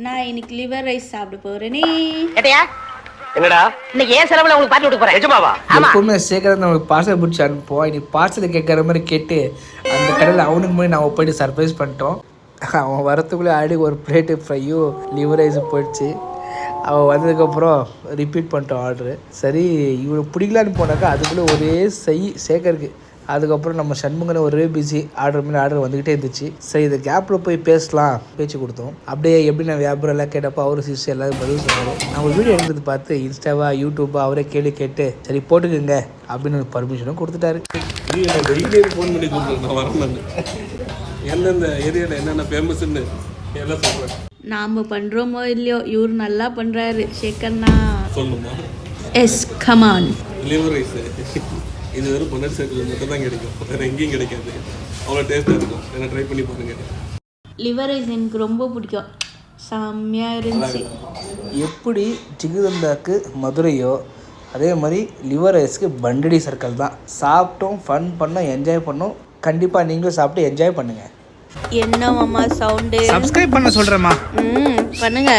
நான் இன்னைக்கு liver rice சாப்பிட போறேனே. ஏட்டையா என்னடா இன்னைக்கு ஏன் செலவுல உங்களுக்கு பார்ட்டி கொடுக்க போறேன். நிஜமாவா? எப்பவுமே சேகரன் நம்மளுக்கு பார்சல் பிடிச்சி அனுப்புவோம். இன்னைக்கு பார்சல் கேட்குற மாதிரி கேட்டு அந்த கடையில் அவனுக்கு முன்னாடி நான் போயிட்டு சர்ப்ரைஸ் பண்ணிட்டோம். அவன் வரத்துக்குள்ளே ஆடி ஒரு பிளேட்டு ஃப்ரையும் லிவர் ரைஸும் போயிடுச்சு. அவன் வந்ததுக்கப்புறம் ரிப்பீட் பண்ணிட்டோம் ஆர்டரு. சரி இவனுக்கு பிடிக்கலான்னு போனாக்கா அதுக்குள்ளே ஒரே சேகருக்கு. அதுக்கப்புறம் நம்ம சண்முகனை ஒரே பிஸி ஆர்டர் வந்துக்கிட்டே இருந்துச்சு. சரி இந்த கேப்பில் போய் பேசலாம் பேச்சு கொடுத்தோம். அப்படியே எப்படி நான் வியாபாரம் எல்லாம் கேட்டப்போ அவரும் சிஸ்டர் எல்லாரும் பதில் சொன்னார். நம்ம வீடியோ எடுத்தது பார்த்து இன்ஸ்டாவா யூடியூப்பா அவரே கேள்வி கேட்டு சரி போட்டுக்குங்க அப்படின்னு பர்மிஷனும் கொடுத்துட்டாரு. டெய்லியும் ஃபோன் பண்ணி கொடுத்துருக்கேன். நான் வரேன். எந்தெந்த ஏரியாவில் என்னென்ன ஃபேமஸ்ன்னு எல்லாம் சொல்கிறேன். நாம பண்றோமோ இல்லையோ இவர் நல்லா பண்றாரு. சேகர்னா சொல்லணுமா? Yes come on. லிவர் ரைஸ் இது வெறும் பொன்னட் சர்க்கிள் மட்டும் தான் கிடைக்கும், வேறு எங்கேயும் கிடைக்காது. அவ்வளோ டேஸ்ட்டாக இருக்கும். என்ன ட்ரை பண்ணி பாருங்கள். லிவர் ரைஸ் எனக்கு ரொம்ப பிடிக்கும். செம்மையாக இருந்துச்சு. எப்படி ஜிகிதந்தாக்கு மதுரையோ அதே மாதிரி லிவர் ரைஸ்க்கு பண்டடி சர்க்கிள் தான். சாப்பிட்டோம், ஃபன் பண்ணோம், என்ஜாய் பண்ணோம். கண்டிப்பாக நீங்களும் சாப்பிட்டு என்ஜாய் பண்ணுங்கள். என்ன மாமா சவுண்டு? சப்ஸ்கிரைப் பண்ண சொல்கிறேம்மா. பண்ணுங்க.